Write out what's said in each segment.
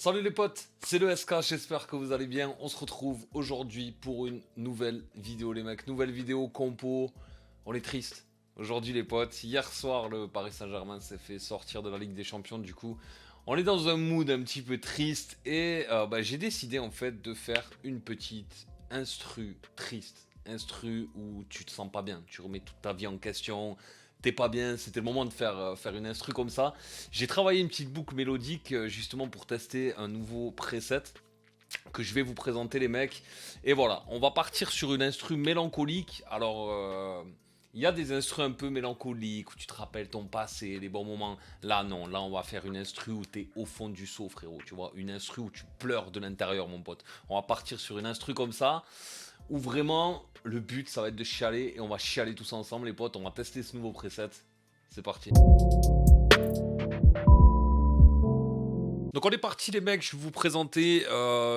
Salut les potes, c'est le SK, j'espère que vous allez bien. On se retrouve aujourd'hui pour une nouvelle vidéo les mecs, nouvelle vidéo compo. On est triste aujourd'hui les potes. Hier soir le Paris Saint-Germain s'est fait sortir de la Ligue des Champions, du coup on est dans un mood un petit peu triste. Et j'ai décidé en fait de faire une petite instru triste. Instru où tu te sens pas bien, tu remets toute ta vie en question, t'es pas bien, c'était le moment de faire une instru comme ça. J'ai travaillé une petite boucle mélodique justement pour tester un nouveau preset que je vais vous présenter les mecs. Et voilà, on va partir sur une instru mélancolique. Alors, il y a des instrus un peu mélancoliques où tu te rappelles ton passé, les bons moments. Là, non, là, on va faire une instru où t'es au fond du seau, frérot. Tu vois, une instru où tu pleures de l'intérieur, mon pote. On va partir sur une instru comme ça où vraiment le but ça va être de chialer et on va chialer tous ensemble les potes, on va tester ce nouveau preset. C'est parti. Donc on est parti les mecs, je vais vous présenter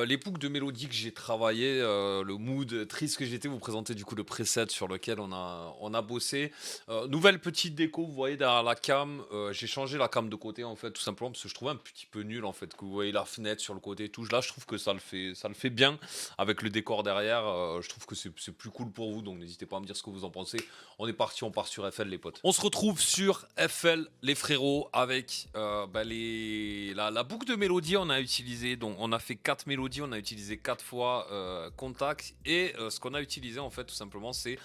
les boucles de mélodie que j'ai travaillé, le mood triste que j'étais, vous présenter du coup le preset sur lequel on a bossé. Nouvelle petite déco, vous voyez derrière la cam, j'ai changé la cam de côté en fait tout simplement parce que je trouvais un petit peu nul en fait, que vous voyez la fenêtre sur le côté et tout. Là je trouve que ça le fait bien avec le décor derrière, je trouve que c'est plus cool pour vous, donc n'hésitez pas à me dire ce que vous en pensez. On est parti, on part sur FL les potes. On se retrouve sur FL les frérots avec la boucle de mélodie. On a utilisé, donc on a fait 4 mélodies, on a utilisé 4 fois Contact. Et ce qu'on a utilisé en fait tout simplement c'est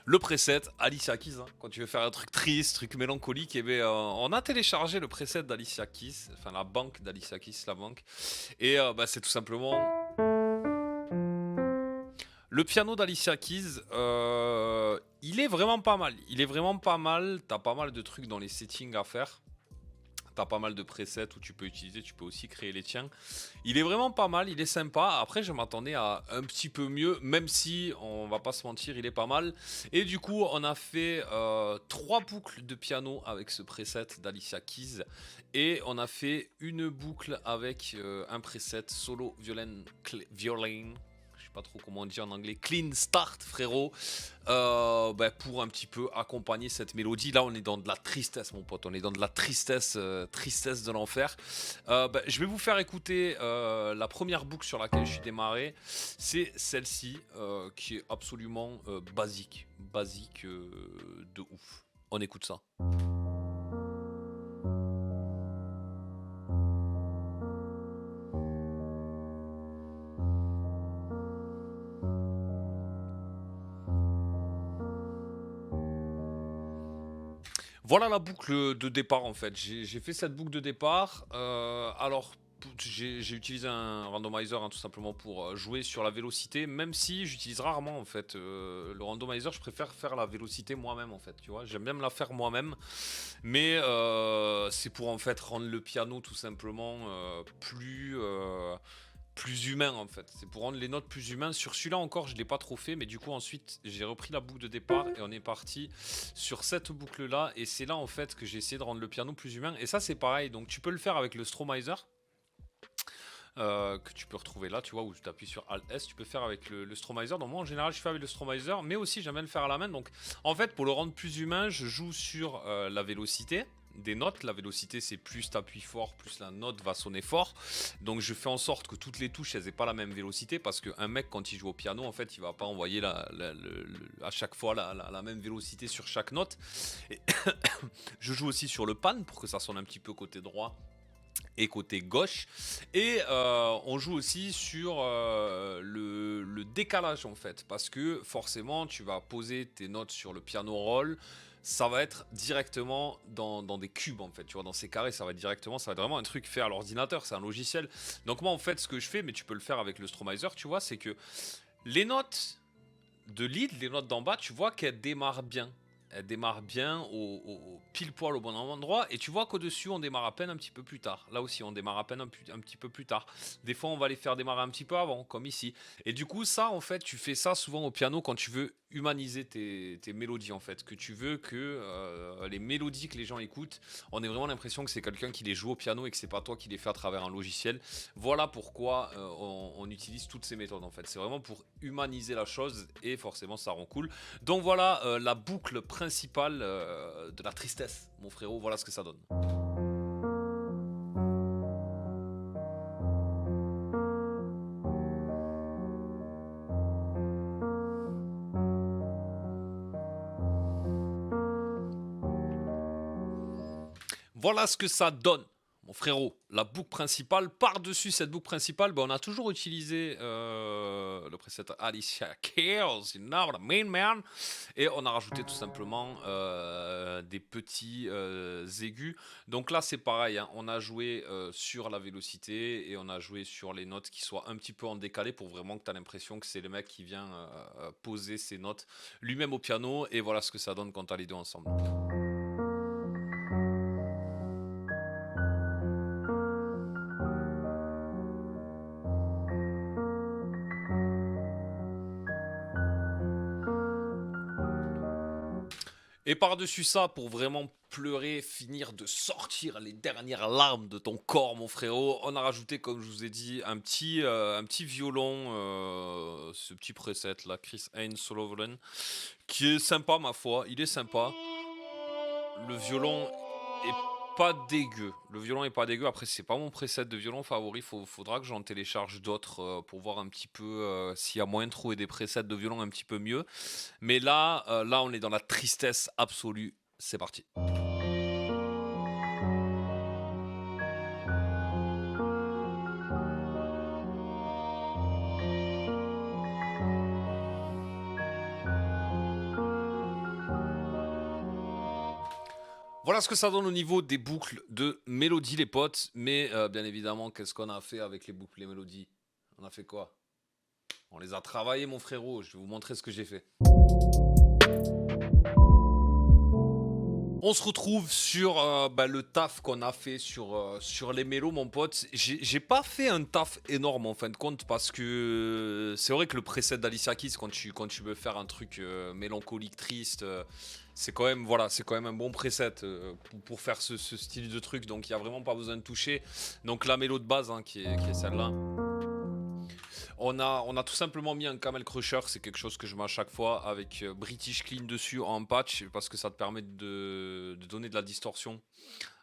le preset Alicia Keys, hein. Quand tu veux faire un truc triste, truc mélancolique, et on a téléchargé le preset d'Alicia Keys, enfin la banque d'Alicia Keys, la banque. Et c'est tout simplement le piano d'Alicia Keys. Il est vraiment pas mal. Il est vraiment pas mal. T'as pas mal de trucs dans les settings à faire. T'as pas mal de presets où tu peux utiliser, tu peux aussi créer les tiens. Il est vraiment pas mal, il est sympa. Après, je m'attendais à un petit peu mieux, même si, on va pas se mentir, il est pas mal. Et du coup, on a fait 3 boucles de piano avec ce preset d'Alicia Keys. Et on a fait une boucle avec un preset solo violin. Je sais pas trop comment on dit en anglais, clean start frérot, pour un petit peu accompagner cette mélodie. Là on est dans de la tristesse mon pote, on est dans de la tristesse, tristesse de l'enfer. Je vais vous faire écouter la première boucle sur laquelle je suis démarré, c'est celle-ci qui est absolument basique de ouf. On écoute ça. Voilà la boucle de départ en fait. J'ai fait cette boucle de départ. J'ai utilisé un randomizer, hein, tout simplement pour jouer sur la vélocité, même si j'utilise rarement en fait le randomizer. Je préfère faire la vélocité moi-même en fait. Tu vois, j'aime bien me la faire moi-même, mais c'est pour en fait rendre le piano tout simplement plus humain en fait. C'est pour rendre les notes plus humaines. Sur celui-là encore, je ne l'ai pas trop fait, mais du coup ensuite j'ai repris la boucle de départ et on est parti sur cette boucle là. Et c'est là en fait que j'ai essayé de rendre le piano plus humain. Et ça c'est pareil, donc tu peux le faire avec le Stromizer. Que tu peux retrouver là, tu vois, où tu appuies sur Alt S, tu peux faire avec le Stromizer. Donc moi en général je fais avec le Stromizer, mais aussi j'aime bien le faire à la main. Donc en fait pour le rendre plus humain, je joue sur la vélocité des notes. La vélocité c'est plus t'appuies fort, plus la note va sonner fort. Donc je fais en sorte que toutes les touches elles aient pas la même vélocité, parce qu'un mec quand il joue au piano en fait il va pas envoyer à chaque fois la même vélocité sur chaque note. Et je joue aussi sur le pan pour que ça sonne un petit peu côté droit et côté gauche. Et on joue aussi sur le décalage en fait, parce que forcément tu vas poser tes notes sur le piano roll, ça va être directement dans des cubes en fait, tu vois, dans ces carrés, ça va être vraiment un truc fait à l'ordinateur, c'est un logiciel. Donc moi en fait ce que je fais, mais tu peux le faire avec le Stromizer, tu vois, c'est que les notes de lead, les notes d'en bas, tu vois qu'elles démarrent bien. Elle démarre bien pile poil au bon endroit, et tu vois qu'au-dessus on démarre à peine un petit peu plus tard. Là aussi on démarre à peine un petit peu plus tard. Des fois on va les faire démarrer un petit peu avant, comme ici. Et du coup ça en fait tu fais ça souvent au piano quand tu veux humaniser tes mélodies en fait, que tu veux que les mélodies que les gens écoutent, on ait vraiment l'impression que c'est quelqu'un qui les joue au piano et que c'est pas toi qui les fais à travers un logiciel. Voilà pourquoi on utilise toutes ces méthodes en fait. C'est vraiment pour humaniser la chose et forcément ça rend cool. Donc voilà la boucle principale de la tristesse, mon frérot. Voilà ce que ça donne. Voilà ce que ça donne, mon frérot. La boucle principale, par-dessus cette boucle principale, on a toujours utilisé le preset Alicia Keys, you know what I mean, man. Et on a rajouté tout simplement des petits aigus. Donc là, c'est pareil, hein, on a joué sur la vélocité et on a joué sur les notes qui soient un petit peu en décalé pour vraiment que tu as l'impression que c'est le mec qui vient poser ses notes lui-même au piano. Et voilà ce que ça donne quand tu as les deux ensemble. Et par-dessus ça, pour vraiment pleurer, finir de sortir les dernières larmes de ton corps, mon frérot, on a rajouté, comme je vous ai dit, un petit violon, ce petit preset là, Chris Haynes Solovolen, qui est sympa, ma foi, il est sympa. Le violon est pas dégueu. Le violon est pas dégueu. Après, c'est pas mon preset de violon favori. Faudra que j'en télécharge d'autres pour voir un petit peu s'il y a moyen de trouver des presets de violon un petit peu mieux. Mais là, on est dans la tristesse absolue. C'est parti. Voilà ce que ça donne au niveau des boucles de mélodie, les potes. Mais bien évidemment, qu'est-ce qu'on a fait avec les boucles, les mélodies? On a fait quoi? On les a travaillées, mon frérot. Je vais vous montrer ce que j'ai fait. On se retrouve sur le taf qu'on a fait sur les mélos, mon pote. J'ai pas fait un taf énorme en fin de compte parce que c'est vrai que le preset d'Alicia Keys, quand tu veux faire un truc mélancolique, triste, c'est quand même un bon preset pour faire ce style de truc. Donc il y a vraiment pas besoin de toucher. Donc la mélo de base hein, qui est celle-là. On a tout simplement mis un camel crusher, c'est quelque chose que je mets à chaque fois avec British Clean dessus en patch parce que ça te permet de donner de la distorsion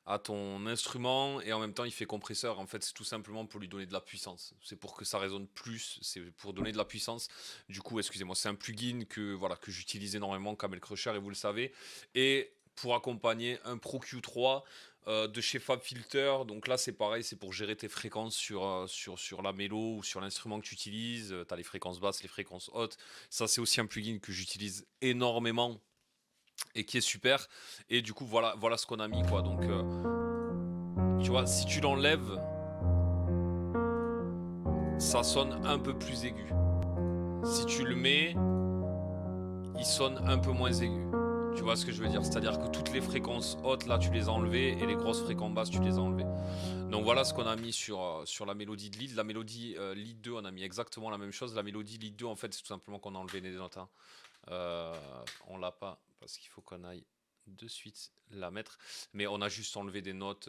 à ton instrument et en même temps il fait compresseur. En fait, c'est tout simplement pour lui donner de la puissance. C'est pour que ça résonne plus, c'est pour donner de la puissance. Du coup, excusez-moi, c'est un plugin que j'utilise énormément, Camel Crusher, et vous le savez. Et pour accompagner un Pro Q3 de chez FabFilter. Donc là, c'est pareil, c'est pour gérer tes fréquences sur la mélo ou sur l'instrument que tu utilises. Tu as les fréquences basses, les fréquences hautes. Ça, c'est aussi un plugin que j'utilise énormément et qui est super. Et du coup, voilà ce qu'on a mis, quoi. Donc, tu vois, si tu l'enlèves, ça sonne un peu plus aigu. Si tu le mets, il sonne un peu moins aigu. Tu vois ce que je veux dire? C'est-à-dire que toutes les fréquences hautes, là, tu les as enlevées et les grosses fréquences basses, tu les as enlevées. Donc voilà ce qu'on a mis sur la mélodie de lead. La mélodie lead 2, on a mis exactement la même chose. La mélodie lead 2, en fait, c'est tout simplement qu'on a enlevé des notes. Hein. On l'a pas parce qu'il faut qu'on aille de suite la mettre. Mais on a juste enlevé des notes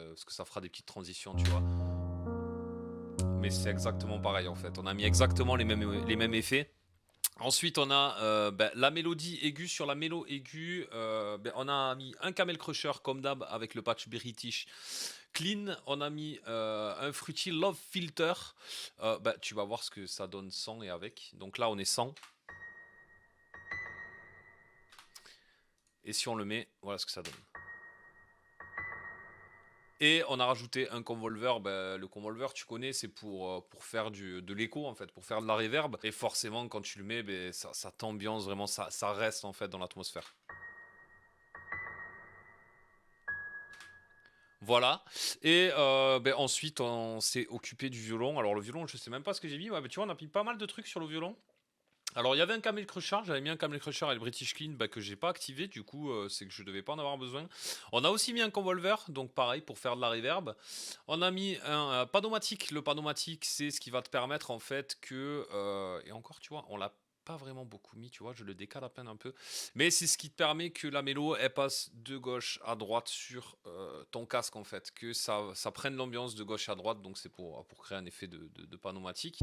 parce que ça fera des petites transitions, tu vois. Mais c'est exactement pareil, en fait. On a mis exactement les mêmes effets. Ensuite, on a la mélodie aiguë. Sur la mélo aiguë, on a mis un Camel Crusher comme d'hab avec le patch British Clean. On a mis un Fruity Love Filter. Tu vas voir ce que ça donne sans et avec. Donc là, on est sans. Et si on le met, voilà ce que ça donne. Et on a rajouté un convolver. Le convolver, tu connais, c'est pour faire de l'écho, en fait, pour faire de la reverb. Et forcément, quand tu le mets, ça t'ambiance vraiment, ça reste en fait dans l'atmosphère. Voilà. Et ensuite, on s'est occupé du violon. Alors le violon, je sais même pas ce que j'ai mis. Ouais, tu vois, on a mis pas mal de trucs sur le violon. Alors il y avait un Camel Crusher, j'avais mis un Camel Crusher et le British Clean que j'ai pas activé, du coup c'est que je devais pas en avoir besoin. On a aussi mis un convolver, donc pareil pour faire de la reverb. On a mis un Panomatic. Le Panomatic, c'est ce qui va te permettre en fait que et encore tu vois, on l'a pas vraiment beaucoup mis, tu vois, je le décale à peine un peu, mais c'est ce qui te permet que la mélo elle passe de gauche à droite sur ton casque en fait, que ça prenne l'ambiance de gauche à droite, donc c'est pour créer un effet de Panomatic.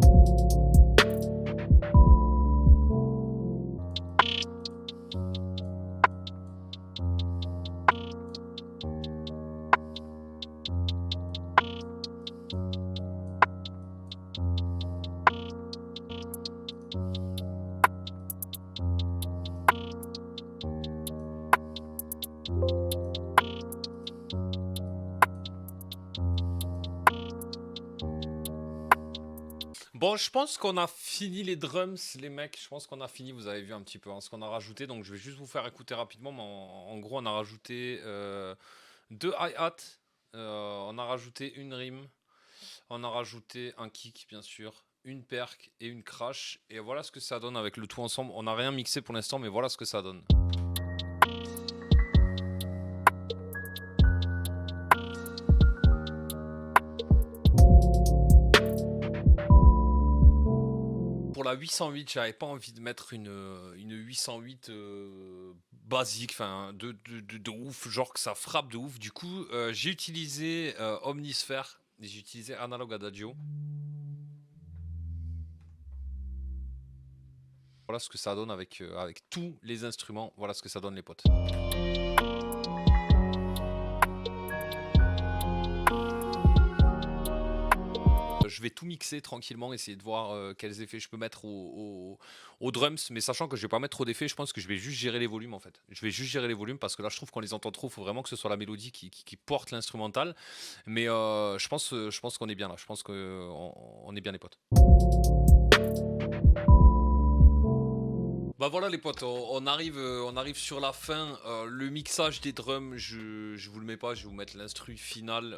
Bon, je pense qu'on a fini les drums, les mecs. Je pense qu'on a fini. Vous avez vu un petit peu hein, ce qu'on a rajouté. Donc, je vais juste vous faire écouter rapidement. Mais en gros, on a rajouté deux hi-hats. On a rajouté une rime. On a rajouté un kick, bien sûr. Une perk et une crash. Et voilà ce que ça donne avec le tout ensemble. On n'a rien mixé pour l'instant, mais voilà ce que ça donne. Pour la 808, j'avais pas envie de mettre une 808 basique, enfin de ouf, genre que ça frappe de ouf. Du coup, j'ai utilisé Omnisphere, et j'ai utilisé Analog Adagio. Voilà ce que ça donne avec tous les instruments. Voilà ce que ça donne les potes. Je vais tout mixer tranquillement, essayer de voir quels effets je peux mettre aux drums, mais sachant que je vais pas mettre trop d'effets, je pense que je vais juste gérer les volumes en fait. Je vais juste gérer les volumes parce que là je trouve qu'on les entend trop, il faut vraiment que ce soit la mélodie qui porte l'instrumental. Mais je pense qu'on est bien là, je pense qu'on est bien les potes. Bah voilà les potes, on arrive sur la fin. Le mixage des drums, je vous le mets pas, je vais vous mettre l'instru final.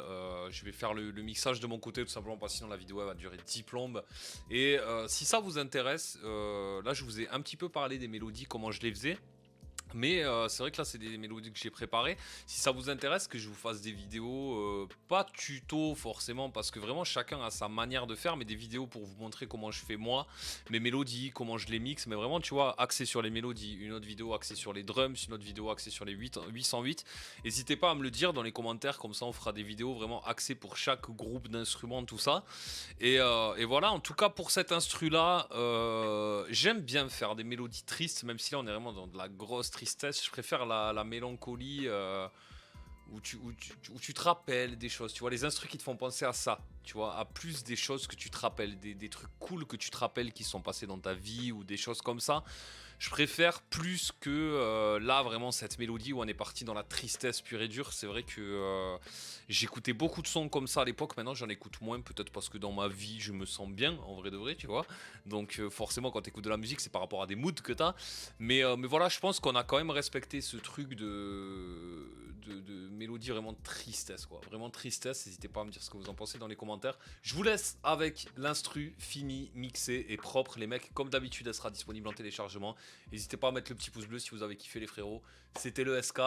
Je vais faire le mixage de mon côté tout simplement parce que sinon la vidéo elle va durer 10 plombes. Et si ça vous intéresse, là je vous ai un petit peu parlé des mélodies, comment je les faisais. Mais c'est vrai que là c'est des mélodies que j'ai préparées. Si ça vous intéresse que je vous fasse des vidéos, pas tuto forcément parce que vraiment chacun a sa manière de faire, mais des vidéos pour vous montrer comment je fais moi, mes mélodies, comment je les mixe, mais vraiment tu vois axé sur les mélodies, une autre vidéo axée sur les drums, une autre vidéo axée sur les 808. N'hésitez pas à me le dire dans les commentaires, comme ça on fera des vidéos vraiment axées pour chaque groupe d'instruments, tout ça. Et voilà, en tout cas pour cet instru là, j'aime bien faire des mélodies tristes, même si là on est vraiment dans de la grosse tristesse. Je préfère la mélancolie où tu te rappelles des choses. Tu vois, les instrus qui te font penser à ça, tu vois, à plus des choses que tu te rappelles, des trucs cool que tu te rappelles qui sont passés dans ta vie ou des choses comme ça. Je préfère plus que là vraiment cette mélodie où on est parti dans la tristesse pure et dure. C'est vrai que j'écoutais beaucoup de sons comme ça à l'époque. Maintenant j'en écoute moins, peut-être parce que dans ma vie je me sens bien en vrai de vrai, tu vois. Donc forcément quand tu écoutes de la musique c'est par rapport à des moods que tu as. Mais voilà, je pense qu'on a quand même respecté ce truc de mélodie vraiment tristesse quoi. Vraiment tristesse. N'hésitez pas à me dire ce que vous en pensez dans les commentaires. Je vous laisse avec l'instru fini, mixé et propre les mecs. Comme d'habitude elle sera disponible en téléchargement. N'hésitez pas à mettre le petit pouce bleu si vous avez kiffé les frérots. C'était le SK